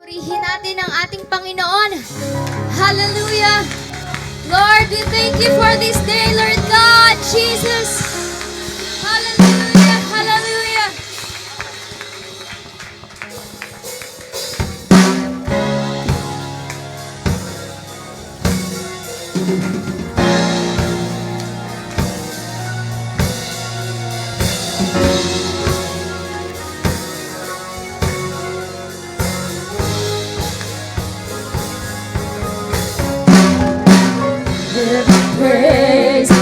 Purihin natin ang ating Panginoon. Hallelujah! Lord, we thank you for this day, Lord God, Jesus. Hallelujah! Hallelujah! Praise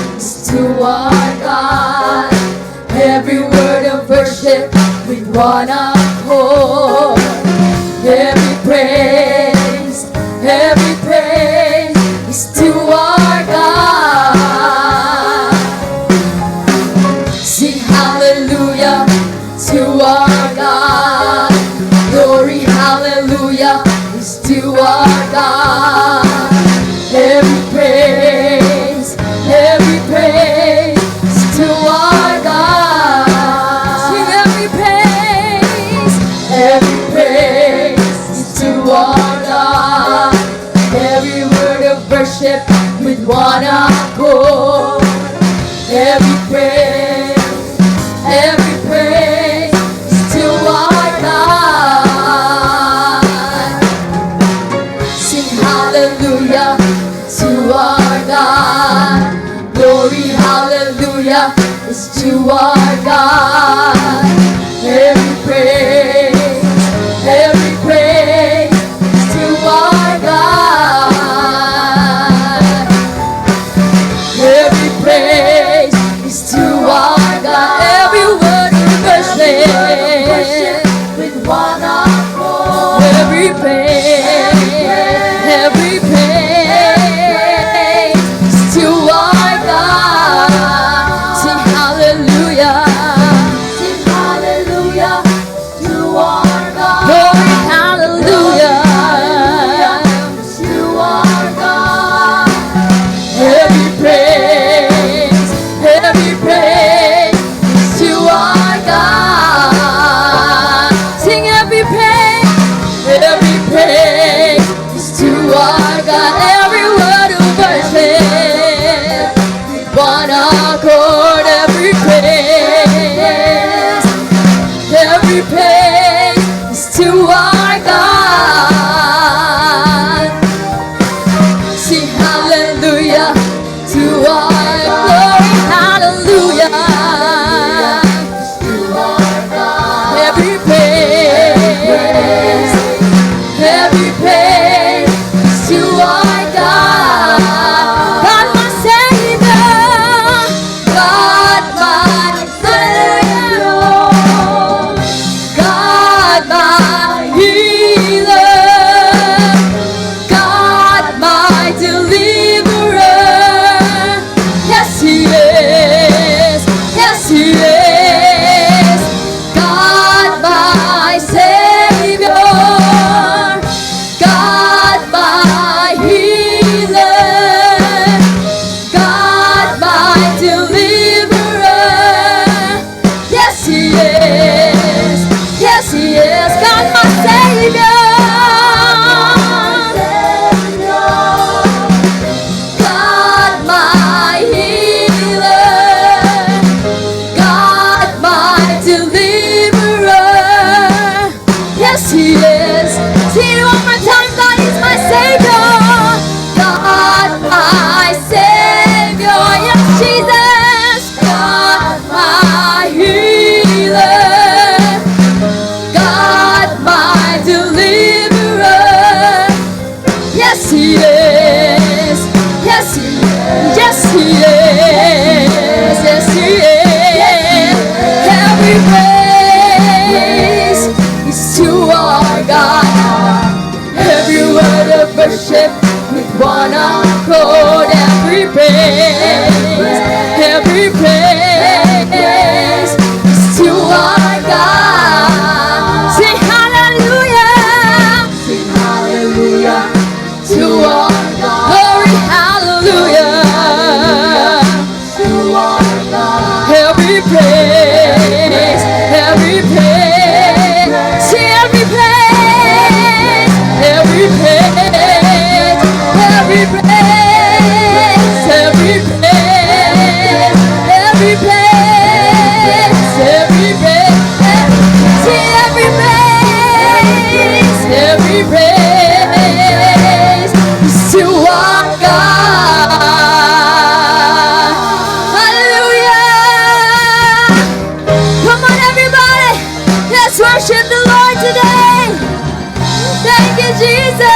to our God. Every word of worship with one accord. Every praise is to our God. Sing hallelujah to our God. Glory, hallelujah is to our God. Every praise to our God. Sing every praise to our God. Every word of worship with one accord. Every praise to our God. Sing hallelujah to our God. Glory, hallelujah is to our God. Every praise is to our God. Every praise is to our God. Every word of worship with one accord. Every praise to our God. Sing hallelujah. Sing hallelujah to our God. Glory, hallelujah to our God. Every praise to our God. Sing every praise is to our God. Every word of worship with one accord. Every praise is to our God. Sing hallelujah to our glory, hallelujah to our God. Every praise is to our God. God my Savior, God my Savior, God my healer, God my deliverer. Yes He is, yes He is. God my Savior, God my healer, God my deliverer. Yes He is, yes He is. God my Savior, God my healer, God my deliverer. Yes He is. Sing it one more time. God is my Savior, God my Savior. Yes Jesus, God my healer, God my deliverer. Yes He is, yes He is, yes He is, yes He is. Every praise is to our God. Every word of worship with one accord. Every praise is to our God. Sing hallelujah, sing hallelujah to our God. Glory, hallelujah to our God. Every praise, sing every praise worship the Lord today. Thank you, Jesus.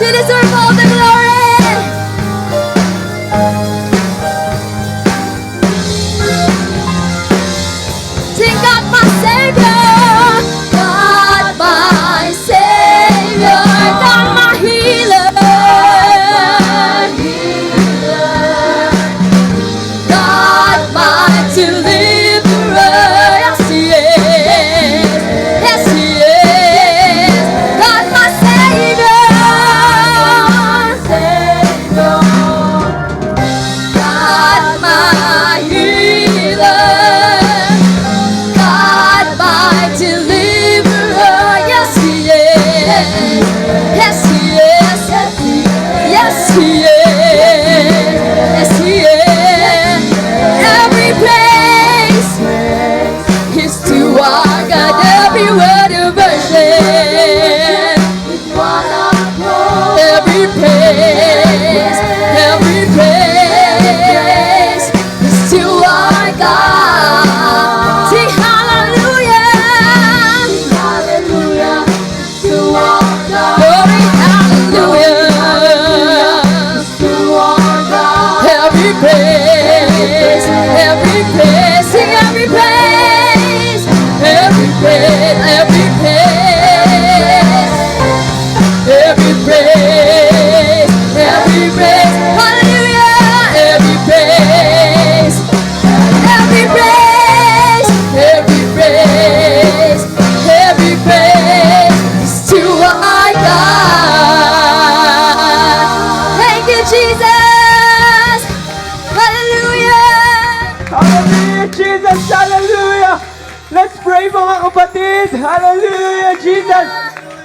You deserve all the glory. Sing God, my Savior. God, my Savior. God, my healer. God, my deliverer. Yes, He is. Yes, He is. God, my Savior. God, my healer. God, my deliverer. Yes, He is. Yes, He is. Yes, He is. Yes, He is. Every praise is to our God. Every word of worship. Every praise is to our God. Sing hallelujah. Glory, hallelujah. Every praise, sing every praise, every praise, every praise, every praise, every praise, hallelujah, every praise, every praise, every praise, every praise is to our God. Thank you, Jesus. Hallelujah. Hallelujah, Jesus! Hallelujah! Let's pray mga kapatid! Hallelujah, Jesus!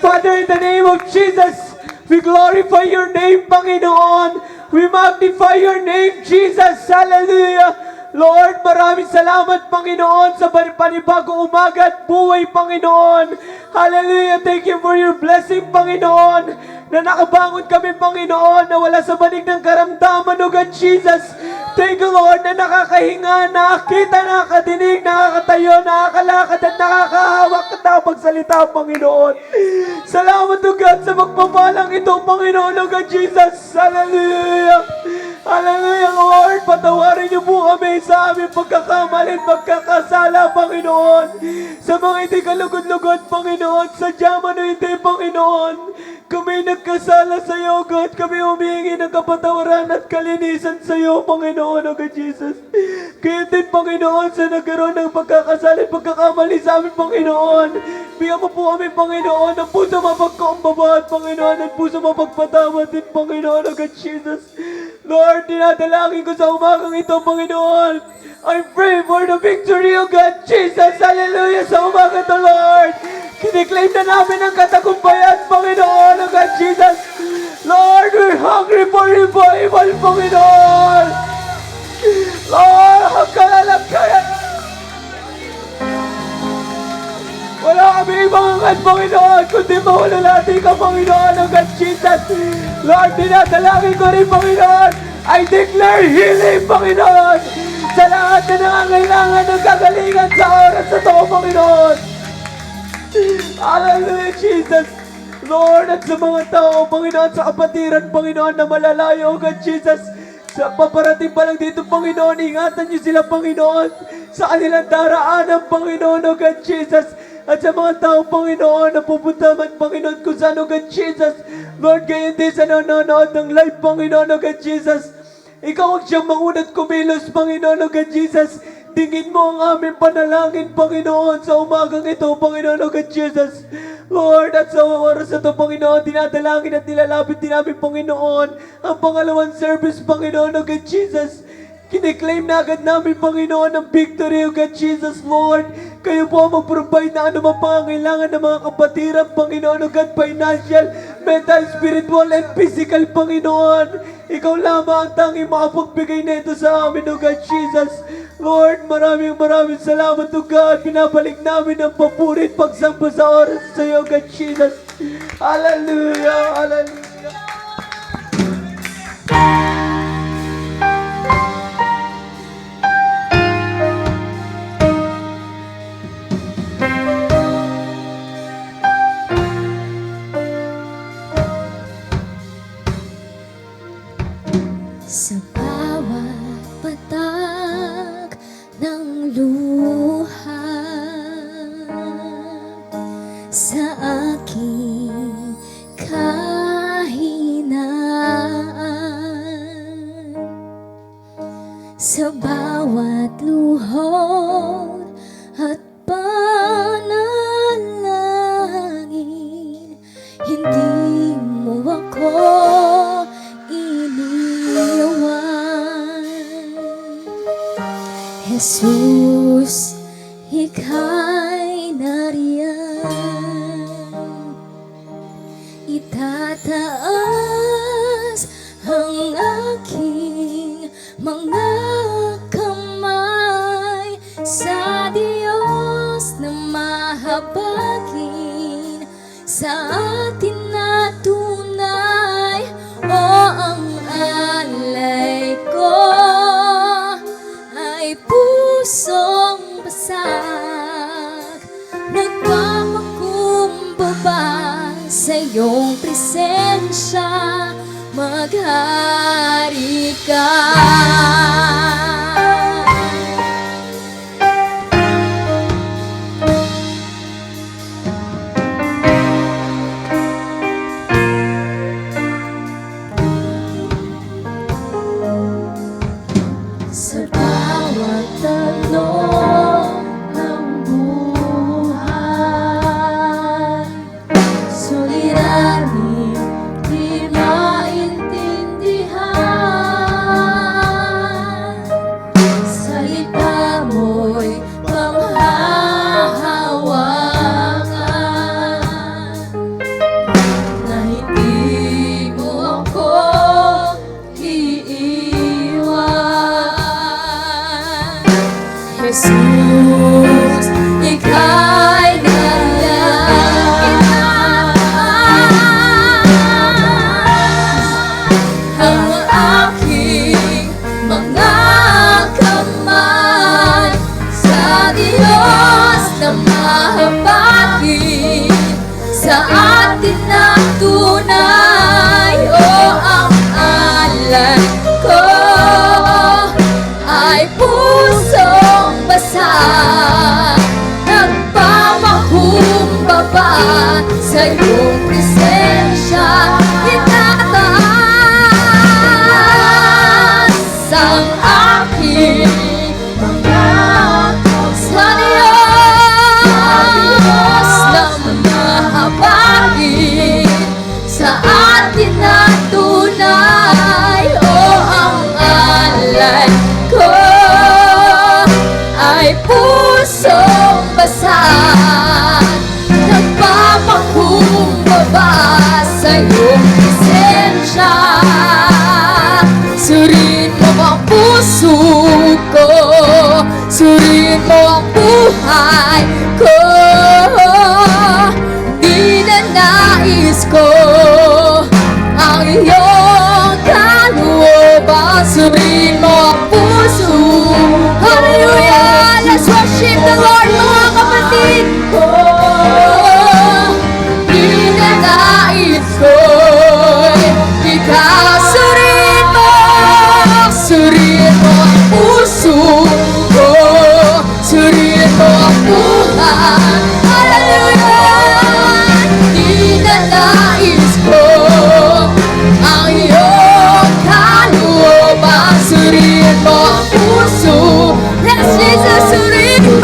Father, in the name of Jesus, we glorify your name, Panginoon. We magnify your name, Jesus. Hallelujah! Lord, maraming salamat, Panginoon, sa panibagong umaga at buhay, Panginoon. Hallelujah! Thank you for your blessing, Panginoon, na nakabangon kami, Panginoon, na wala sa banig ng karamdaman, O God, Jesus. Thank you, Lord, na nakakahinga, nakakita, nakakadinig, nakakatayo, nakakalakad at nakakahawak at nakapagsalita, Panginoon. Salamat, O God, sa magpapalang ito, Panginoon, O God, Jesus. Hallelujah! Hallelujah, Lord. Patawarin niyo po kami sa aming pagkakamali at pagkakasala, Panginoon. Sa mga hindi kalugod-lugod, Panginoon. Sa diyaman o hindi, Panginoon. Kami nagkasala sa iyo, God. Kami humingi ng kapatawaran at kalinisan sa iyo, Panginoon, O God Jesus. Kaya din, Panginoon, sa nagkaroon ng pagkakasala at pagkakamali sa amin, Panginoon. Bigyan mo po kami, Panginoon, ng puso mapagkaumbabahan, Panginoon, at puso mapagpatawad din, Panginoon, O God Jesus. Lord, dinadalangin ko sa umagang ito, Panginoon. I pray for the victory, O God Jesus. Hallelujah, sa umaga to, Lord. Kiniklaim na namin ang katagumpayan, Panginoon, O God Jesus. Lord, we're hungry for revival, Panginoon. Lord, hanggang kaya. Wala kami ibangan, Panginoon, kundi mawalulati ka, Panginoon, O God Jesus. Lord, dinadalangin ko rin, Panginoon. I declare healing, Panginoon, sa lahat na nangangailangan ng kagalingan sa oras na ito, Panginoon. Hallelujah, Jesus. Lord, at sa mga tao, Panginoon, sa kapatiran, Panginoon, na malalayo, O God Jesus, sa paparating pa lang dito, Panginoon, ingatan niyo sila, Panginoon, sa kanilang daraanan, Panginoon, O God Jesus. At sa mga tao, Panginoon, na pupunta man, Panginoon, kung saan, O God Jesus. Lord, gayon din sa nanonood ng live, Panginoon, O God Jesus. Ikaw ang siyang mangunat kumilos, Panginoon, O God Jesus. Tingin mo ang aming panalangin, Panginoon, sa umagang ito, Panginoon, O God Jesus. Lord, at sa oras na ito, Panginoon, dinadalangin at nilalapit din namin, Panginoon, ang pangalawang service, Panginoon, O God Jesus. Kiniklaim na agad namin, Panginoon, ang victory, O God Jesus, Lord. Kayo po ang mag-provide na anumang pangangailangan ng mga kapatiran, Panginoon, O God, financial, mental, spiritual, and physical, Panginoon. Ikaw lamang ang tanging makapagbigay nito sa amin, O God Jesus. Lord, maraming salamat, O God. Pinabalik namin ang papuri at pagsamba sa oras sa iyo, God Jesus. Hallelujah, hallelujah. sa aking kahinaan. Sa bawat luhod at panalangin, hindi mo ako iniwan. Jesus, ika'y nariyan. Itataas ang aking mga kamay sa Diyos na mahabagin, sa atin na tunay. O ang alay ko ay pusong basag, nagpapakumbaba sa iyong presensya, maghari ka. Sa bawat tanong ng buhay, suliranin di maintindihan. Salita mo'y panghahawakan, na hindi mo ako iiwan. Jesus, ika'y nariyan. Ang aking mga kamay sa Diyos na mahabagin, sa atin na tunay. O ang alay ko ay pusong basag, nagpamakumbaba sa iyong presensya. Itataas ang aking mga sa Diyos na mahabagin, sa atin na tunay. O ang alay ko ay pusong basag, nagpapakumbaba sa iyong presensya. Suriin mo ang puso ko, suriin mo ang buhay ko. Di na nais ko ang iyong kalooban. Suriin mo ang puso. Hallelujah! Let's worship the Lord, mga kapatid ko. Di na nais ko ikaw. Suriin mo ang puso ko, suriin mo ang buhay. Hallelujah! Di na nais ko ang iyong kalooban. Suriin mo ang puso. Yes, Jesus, suriin mo.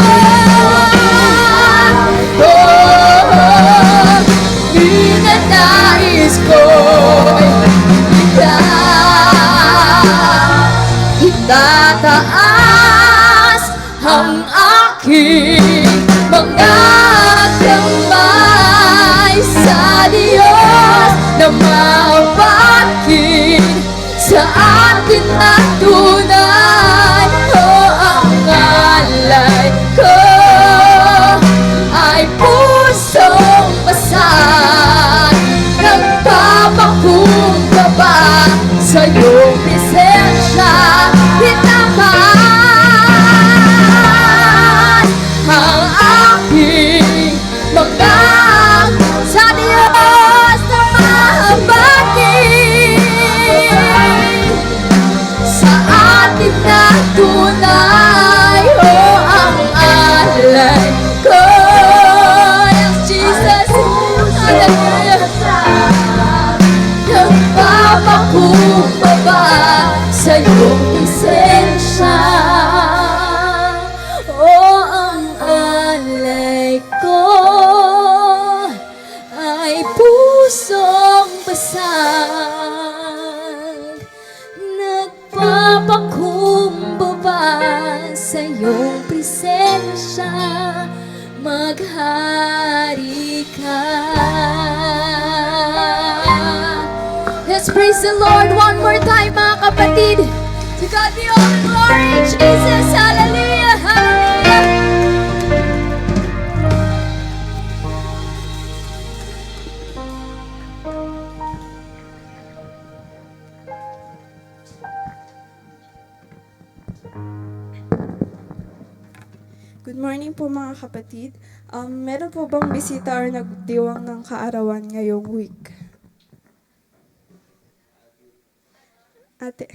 Oh, di na nais ko ikaw. Itataas ang aking mga kamay sa Diyos na mahabagin, sa atin na tunay. O ang alay ko ay pusong basag, nagpapakumbaba sa iyong presensya. Itataas ang aking mga sa Diyos na mahabagin, sa atin na tunay. O ang alay ko. Yes, Jesus. pakukumbaba sa iyong presensya. Ang alay ko ay pusong basag, nagpapakumbaba sa iyong presensya, maghari ka. Let's praise the Lord one more time, mga kapatid. To God be all the glory, Jesus. Hallelujah, hallelujah. Good morning po mga kapatid. Meron po bang bisita or nagdiwang ng kaarawan ngayong week? Ate.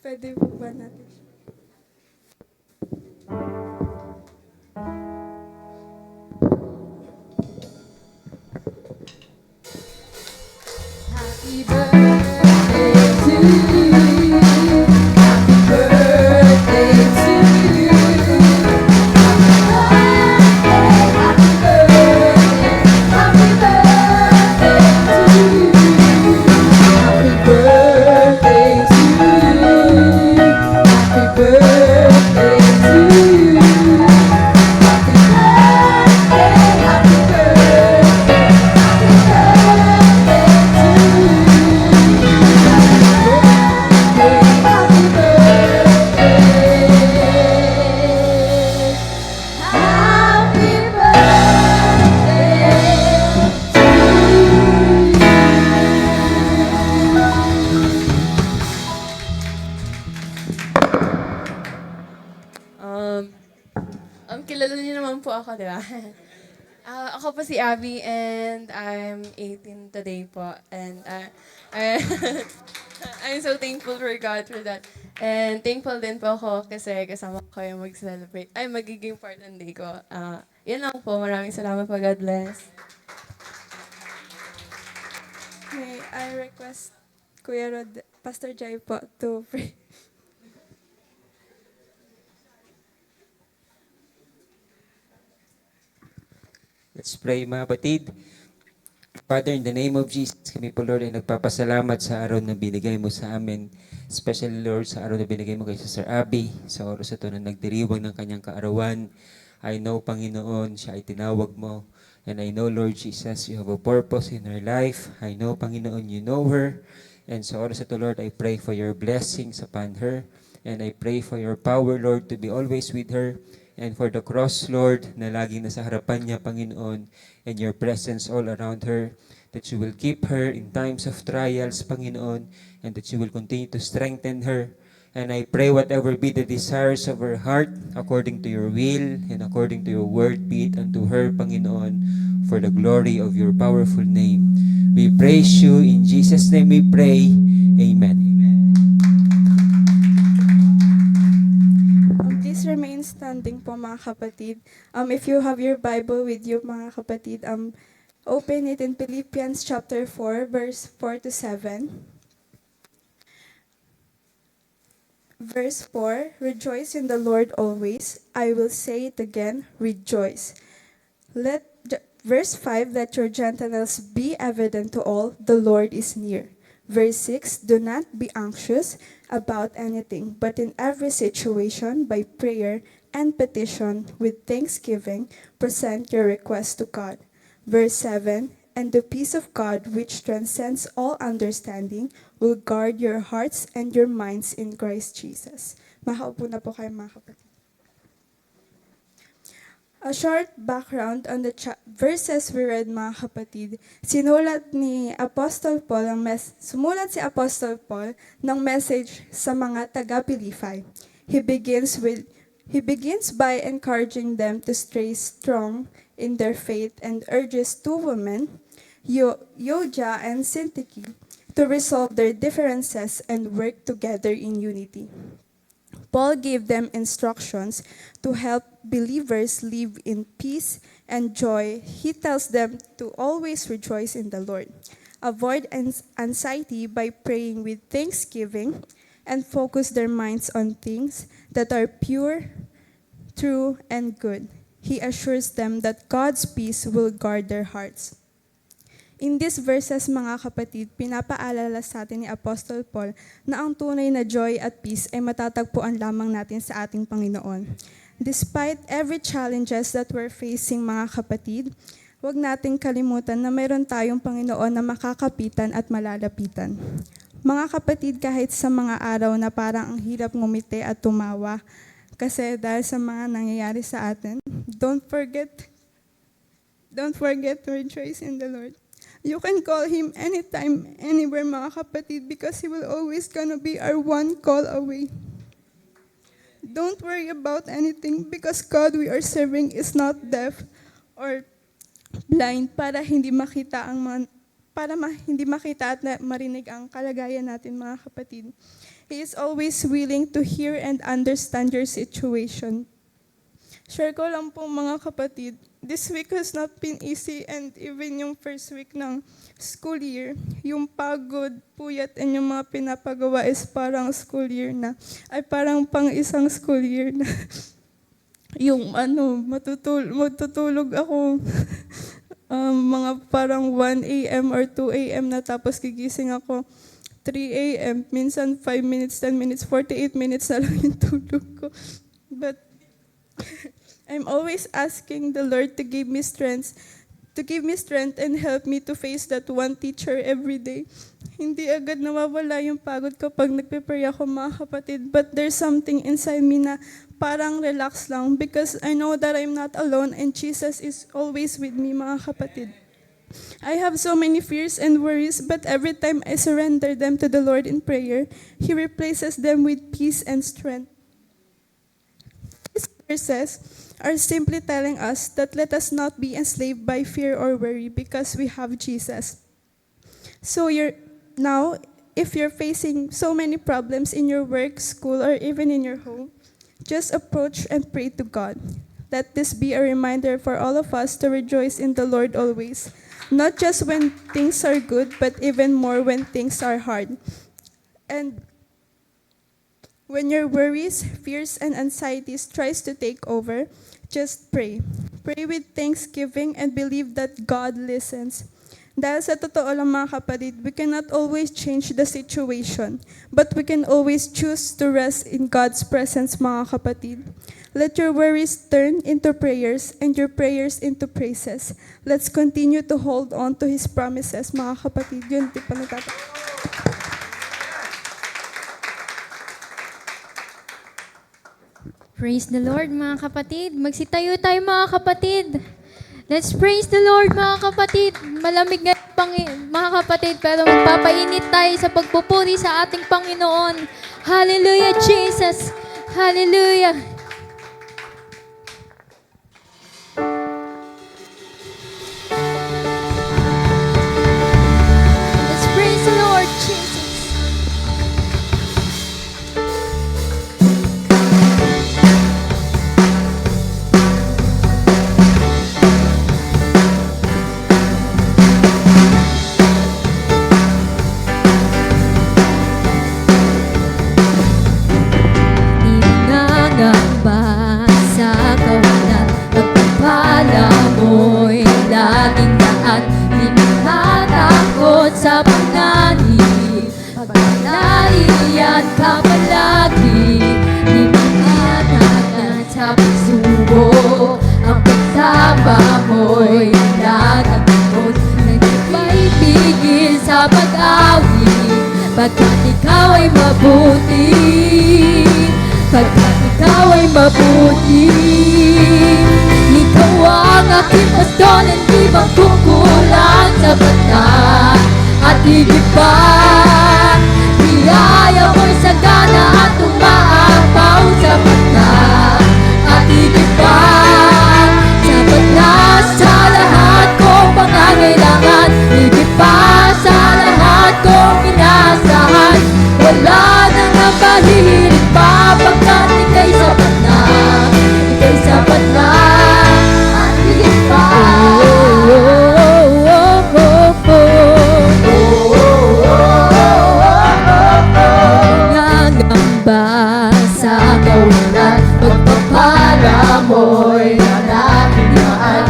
Pwede po ba natin? Happy birthday to you. Happy birthday to you. Happy birthday, happy birthday to you. Happy birthday to you. Happy birthday to you. Happy birthday, happy birthday, happy birthday to you. Happy birthday, happy Kilala niyo naman po ako, di ba? Ako po si Abby and I'm 18 today po. And I- I'm so thankful for God for that. And thankful din po ako kasi kasama ko kayo mag-celebrate. Ay, magiging part ng day ko. Yan lang po. Maraming salamat po. God bless. May I request Kuya Rod, Pastor Jai po to pray. Let's pray, mga kapatid. Father, in the name of Jesus, kami po, Lord, ay nagpapasalamat sa araw na binigay mo sa amin. Especially, Lord, sa araw na binigay mo kay Sister Abby, sa oras ito na nagdiriwang ng kanyang kaarawan. I know, Panginoon, siya ay tinawag mo. And I know, Lord Jesus, you have a purpose in her life. I know, Panginoon, you know her. And sa oras ito, Lord, I pray for your blessings upon her. And I pray for your power, Lord, to be always with her. And for the cross, Lord, na laging nasa harapan niya, Panginoon, and your presence all around her, that you will keep her in times of trials, Panginoon, and that you will continue to strengthen her. And I pray whatever be the desires of her heart, according to your will and according to your word, be it unto her, Panginoon, for the glory of your powerful name. We praise you. In Jesus' name we pray. Amen. Please remain standing po mga kapatid. If you have your Bible with you mga kapatid, open it in Philippians chapter 4, verse 4 to 7. Verse 4, rejoice in the Lord always. I will say it again, rejoice. Verse 5, let your gentleness be evident to all, the Lord is near. Verse 6, do not be anxious about anything, but in every situation, by prayer and petition, with thanksgiving, present your request to God. Verse 7, and the peace of God, which transcends all understanding, will guard your hearts and your minds in Christ Jesus. Makaupo na po kayo mga kapatid. A short background on the verses we read, mga kapatid. Sumulat si Apostle Paul ng message sa mga taga-Pilipay. He begins by encouraging them to stay strong in their faith and urges two women, Euodia and Syntyche, to resolve their differences and work together in unity. Paul gave them instructions to help believers live in peace and joy. He tells them to always rejoice in the Lord. Avoid anxiety by praying with thanksgiving and focus their minds on things that are pure, true, and good. He assures them that God's peace will guard their hearts. In these verses, mga kapatid, pinapaalala sa atin ni Apostle Paul na ang tunay na joy at peace ay matatagpuan lamang natin sa ating Panginoon. Despite every challenges that we're facing, mga kapatid, huwag nating kalimutan na mayroon tayong Panginoon na makakapitan at malalapitan. Mga kapatid, kahit sa mga araw na parang ang hirap ngumiti at tumawa, kasi dahil sa mga nangyayari sa atin, don't forget to rejoice in the Lord. You can call Him anytime, anywhere, mga kapatid, because He will always gonna be our one call away. Don't worry about anything because God we are serving is not deaf or blind para hindi makita hindi makita at marinig ang kalagayan natin, mga kapatid. He is always willing to hear and understand your situation. Share ko lang po, mga kapatid, this week has not been easy, and even yung first week ng school year, yung pagod, puyat, and yung mga pinapagawa is parang school year na, ay parang pang isang school year na. Yung matutulog ako mga parang 1 a.m. or 2 a.m. na, tapos gigising ako 3 a.m. Minsan 5 minutes, 10 minutes, 48 minutes na lang yung tulog ko. But I'm always asking the Lord to give me strength and help me to face that one teacher every day. Hindi agad nawawala yung pagod kapag nagpe-pray ako, mga kapatid, but there's something inside me na parang relax lang because I know that I'm not alone and Jesus is always with me, mga kapatid. I have so many fears and worries, but every time I surrender them to the Lord in prayer, He replaces them with peace and strength. These verses are simply telling us that let us not be enslaved by fear or worry because we have Jesus. So if you're facing so many problems in your work, school, or even in your home, just approach and pray to God. Let this be a reminder for all of us to rejoice in the Lord always, not just when things are good, but even more when things are hard. And when your worries, fears, and anxieties tries to take over, just pray. Pray with thanksgiving and believe that God listens. Dahil sa totoo lang, mga kapatid, we cannot always change the situation, but we can always choose to rest in God's presence, mga kapatid. Let your worries turn into prayers and your prayers into praises. Let's continue to hold on to His promises, mga kapatid. Yun, di pa Praise the Lord, mga kapatid. Magsitayo tayo, mga kapatid. Let's praise the Lord, mga kapatid. Malamig nga mga kapatid, pero magpapainit tayo sa pagpupuri sa ating Panginoon. Hallelujah, Jesus. Hallelujah. Let's praise the Lord, Jesus. Sa panganib, paglalariyan ka palagi, di mahanatan sa pagsubok, ang pagsama mo'y nagagod, nagkibay pigil sa pag-awit, pagkat ikaw ay mabuti, pagkat ikaw ay mabuti. Ikaw ang aking pastor, hindi magkukulang sa pagkat at higit pa. Biyaya mo'y sagana at umaapaw sa pagkat at higit pa. Sapat na sa lahat kong pangangailangan, higit pa sa lahat kong inaasahan. Wala nang ang pahihilig pa pagkat sa kawalan. Pagpapala mo'y nanahinaan.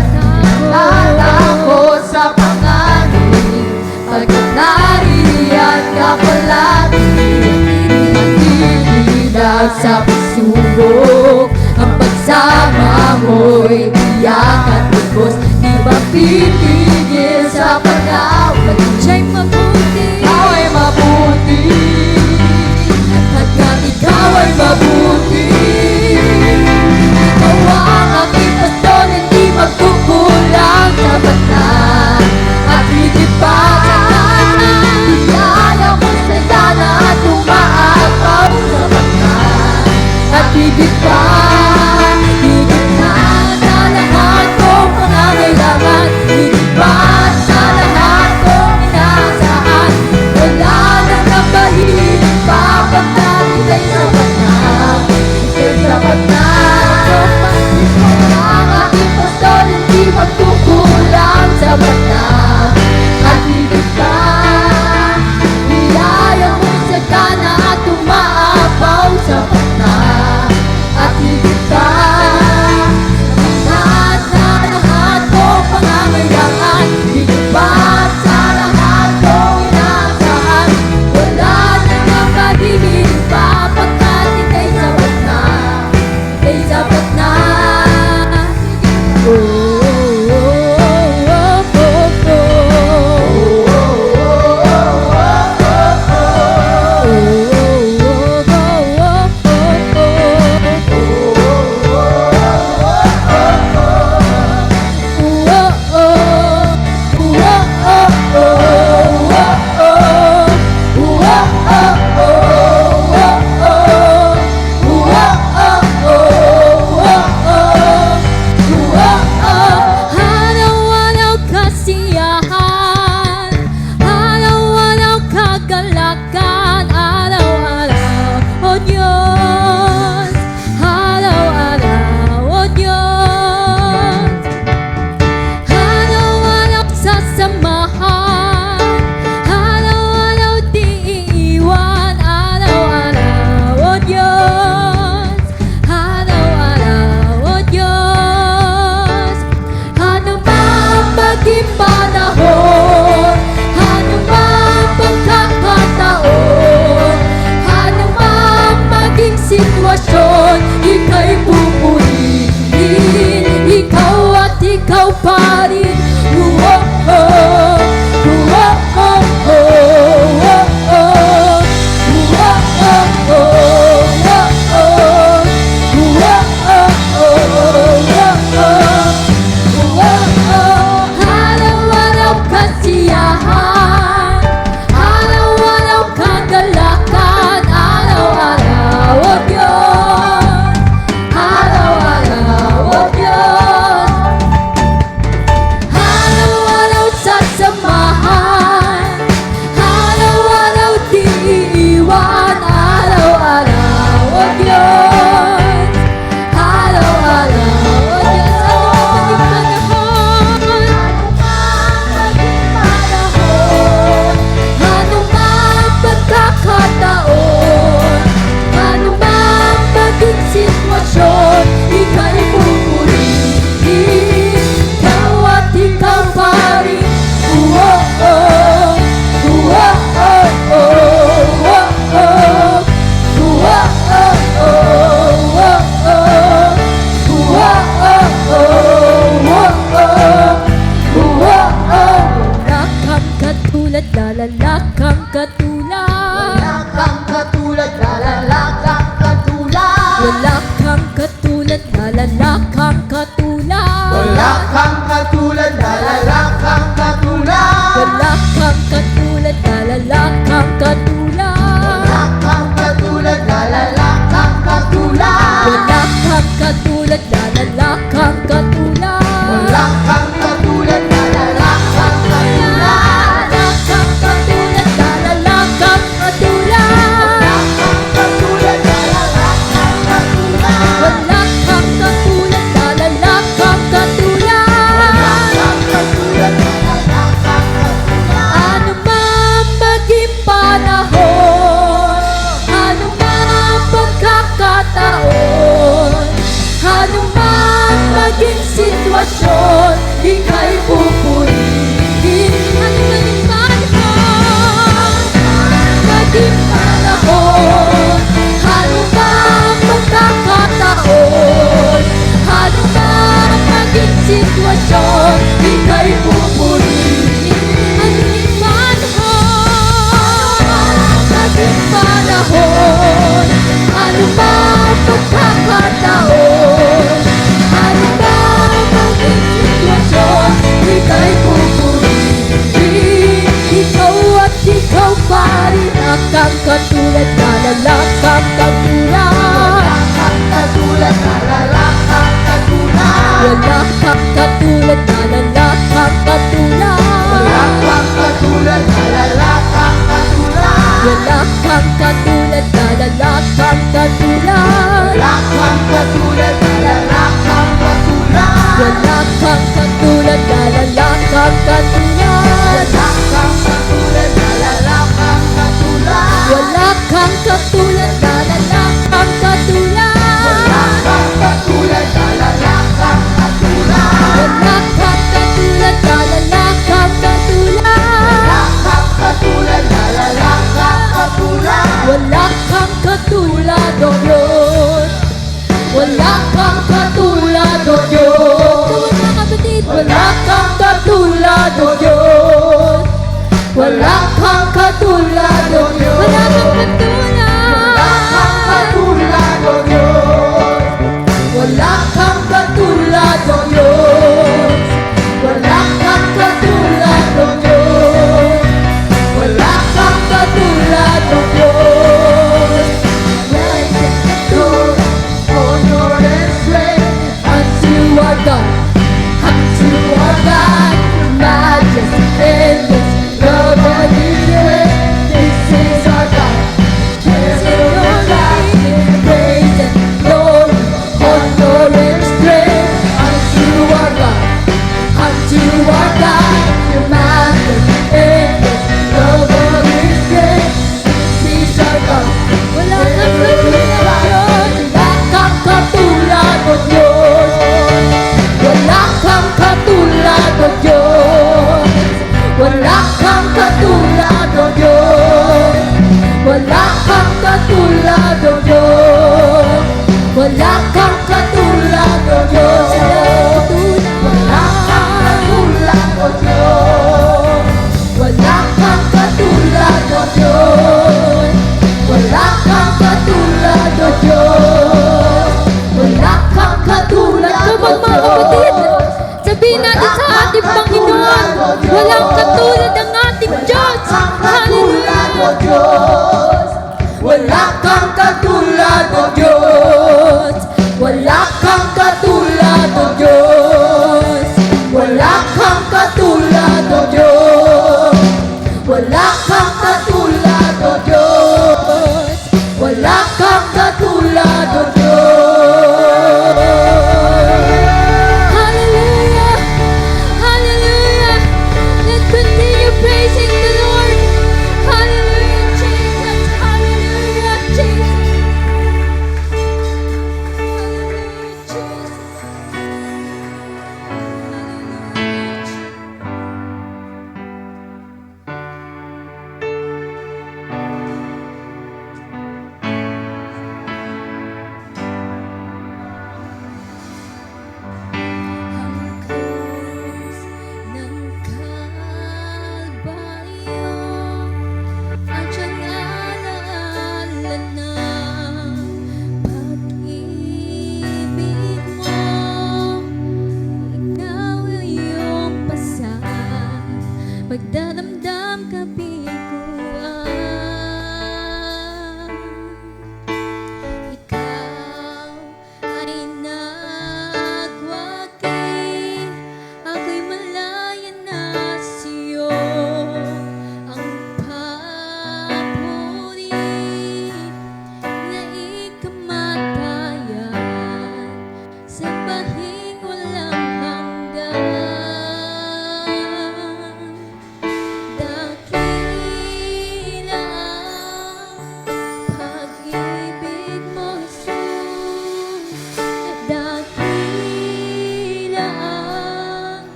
Natako sa panganin, pagkat naririyan ka palagi. Nagdidilag sa pagsubok, ang pagsama mo'y tiyak at lubos. Di mapipigil sa pag-awat. Siya'y mabuti, ikaw ay mabuti. Hanggang ikaw ay mabuti. Ikaw ang aking pastor, hindi magkukulang. Sapat na at higit pa. Biyaya mo sa sana at umaapaw. Sapat na at higit pa. Higit na sa lahat kong pangangailangan. Higit pa sa lahat kong inaasahan. Wala nang napahilig pa. Pagkat ika'y sapat na. Ika'y sapat na. Ikaw ang aking pastor, hindi magkukulang. Sapat na at higit pa. Biyaya mo sa kana at umaapaw. Sapat na at higit pa. Lahat na lahat kong pangangailangan. Higit pa sa lahat kong inaasahan. Wala nang makahihiling pa. Pagkat ika'y sapat na. Ika'y sapat na. Oh, oh, oh, oh, Araw-araw kasiyahan, araw-araw kagalakan, araw-araw, O Diyos, araw-araw, O Diyos. Araw-araw sasamahan, araw-araw di iiwan, araw-araw, O Diyos, araw-araw, O Diyos. Ano man maging panahon, ano man pagkakataon, ano man maging sitwasyon, ika'y pupurihin, ikaw at ikaw pa rin. Oh, oh, oh, oh, oh, oh, oh, oh. Araw-araw kasiyahan, araw-araw kagalakan, araw-araw, O Diyos, araw-araw, O Diyos. Wala kang katulad, wala kang katulad. Wala kang katulad, wala kang katulad. Wala kang katulad, wala kang katulad. Wala kang katulad, wala kang katulad. Wala kang katulad, wala kang katulad. Wala kang katulad, wala kang katulad. Wala kang katulad, wala kang katulad. Wala kang katulad, wala kang katulad. Wala kang katulad, wala kang katulad. Wala kang katulad, wala kang katulad. Wala kang katulad, oh Diyos. Wala kang katulad, oh Diyos. Mga kapatid, wala kang katulad, oh Diyos. Wala kang katulad, oh Diyos. Wala kang katulad. Wala kang katulad, oh Diyos. Wala kang katulad, oh Diyos. Wala kang katulad, oh Diyos. Wala kang katulad, oh Diyos. Honor and strength Unto our God, unto our God, majesty, endless, love and strength. This is our God. This is your life, praise and glory, honor and strength. Unto our God, unto our God, your majesty, endless, love and strength. This is our God. Wala kang katulad, Diyos. Wala kang katulad, oh Diyos. Wala kang katulad, oh Diyos. Wala kang katulad, oh Diyos. Wala kang katulad, oh Diyos. Wala kang katulad, oh Diyos. Wala kang katulad, oh Diyos. Wala kang katulad, oh Diyos. Wala kang katulad. Kapag mga kapatid, sabihin natin sa ating Panginoon, walang katulad ang ating Diyos. Hallelujah. Wala kang katulad, oh Diyos. Wala kang katulad, oh Diyos.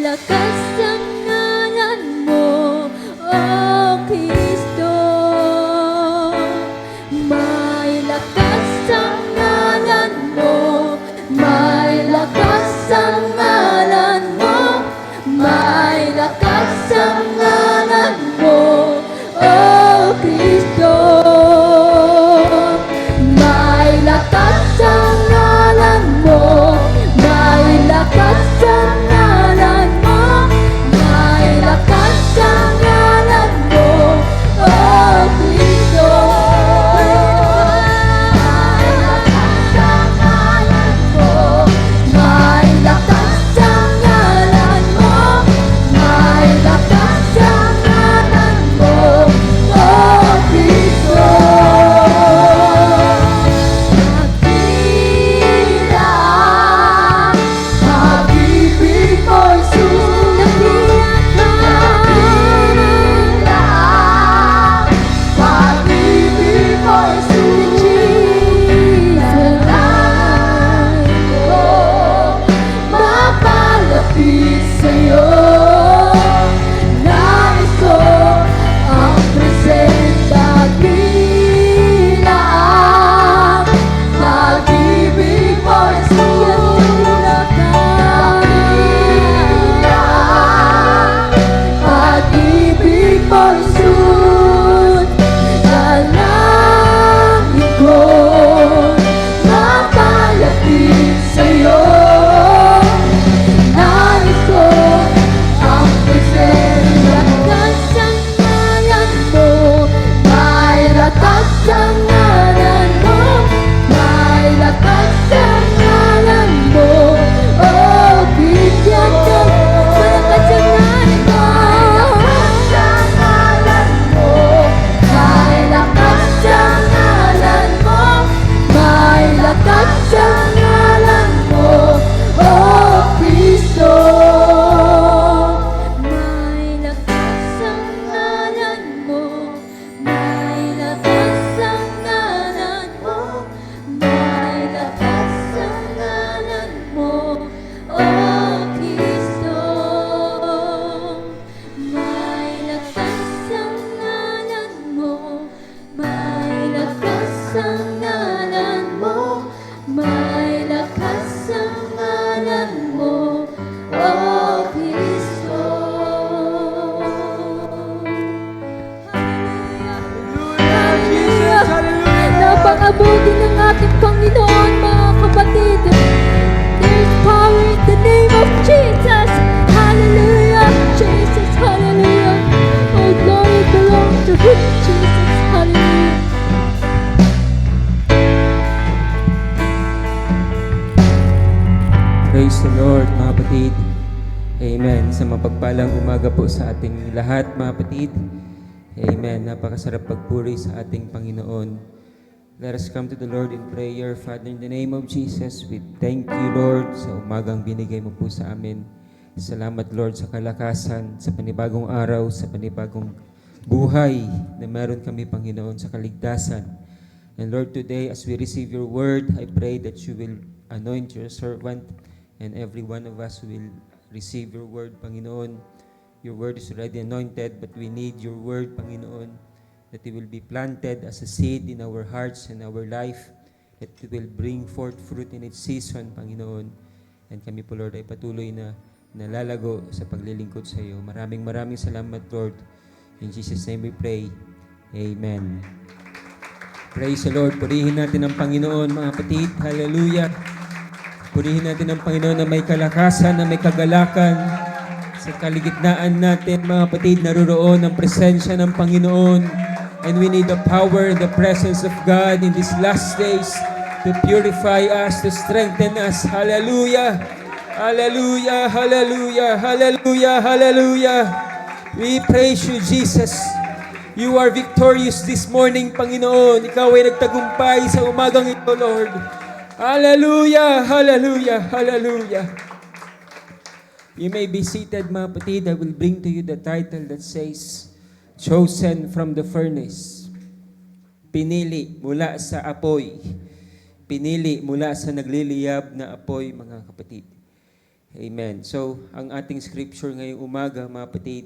lakas ang ngalan mo, O Kristo. May lakas ang ngalan mo, may lakas ang ngalan mo, may lakas ang ngalan mo, O Kristo. May lakas ang ngalan mo, may lakas ang ngalan mo, may lakas ang ngalan mo, O Kristo. May lakas ang ngalan mo, may lakas ang ngalan mo, may lakas ang ngalan mo, O Kristo. Dakilang pag-ibig mo'y sumikat. Dakilang pag-ibig mo'y sumikat. Ko mapalapit sa'yo. Nais ko ang presensya. Dakilang pag-ibig mo'y sumikat. Dakilang pag-ibig mo'y sumikat. Dalangin ko mapalapit sa'yo. Nais ko ang presensya. Lakas ang ngalan mo, may lakas ang ngalan mo, may lakas ang ngalan mo, O bigyan ko malakas ang ngalan mo. May lakas ang ngalan mo, may lakas ang ngalan mo, may lakas ang ngalan mo, O Kristo. May lakas ang ngalan mo, may lakas ang ngalan mo, may lakas ang ngalan mo, O Kristo. May lakas ang ngalan mo, may lakas ang ngalan mo, may lakas ang ngalan mo, O Kristo. Hallelujah, Jesus, hallelujah. Napakabuti ng ating Panginoon, mga kapatid. There's power in the name of Jesus. Hallelujah, Jesus, hallelujah. All glory belongs to Him, Jesus, hallelujah. Praise the Lord, mga kapatid. Amen. Sa mapagpalang umaga po sa ating lahat, mga kapatid. Amen. Napakasarap pagpuri sa ating Panginoon. Let us come to the Lord in prayer. Father, in the name of Jesus, we thank you, Lord, sa umagang binigay mo po sa amin. Salamat, Lord, sa kalakasan, sa panibagong araw, sa panibagong buhay na meron kami, Panginoon, sa kaligtasan. And Lord, today, as we receive your word, I pray that you will anoint your servant and every one of us will receive your word, Panginoon. Your word is already anointed, but we need your word, Panginoon, that it will be planted as a seed in our hearts and our life, that it will bring forth fruit in its season, Panginoon. And kami po, Lord, ay patuloy na nalalago sa paglilingkod sa iyo. Maraming salamat, Lord. In Jesus' name we pray. Amen. Praise the Lord. Purihin natin ang Panginoon, mga kapatid. Hallelujah. Purihin natin ang Panginoon na may kalakasan, na may kagalakan. Sa kaligitnaan natin, mga kapatid, naruroon ang presensya ng Panginoon. And we need the power and the presence of God in these last days to purify us, to strengthen us. Hallelujah. Hallelujah. Hallelujah. Hallelujah. Hallelujah. We praise you, Jesus. You are victorious this morning, Panginoon. Ikaw ay nagtagumpay sa umagang ito, Lord. Hallelujah! Hallelujah! Hallelujah! You may be seated, mga kapatid. I will bring to you the title that says, Chosen from the Furnace. Pinili mula sa apoy. Pinili mula sa nagliliyab na apoy, mga kapatid. Amen. So, ang ating scripture ngayong umaga, mga kapatid,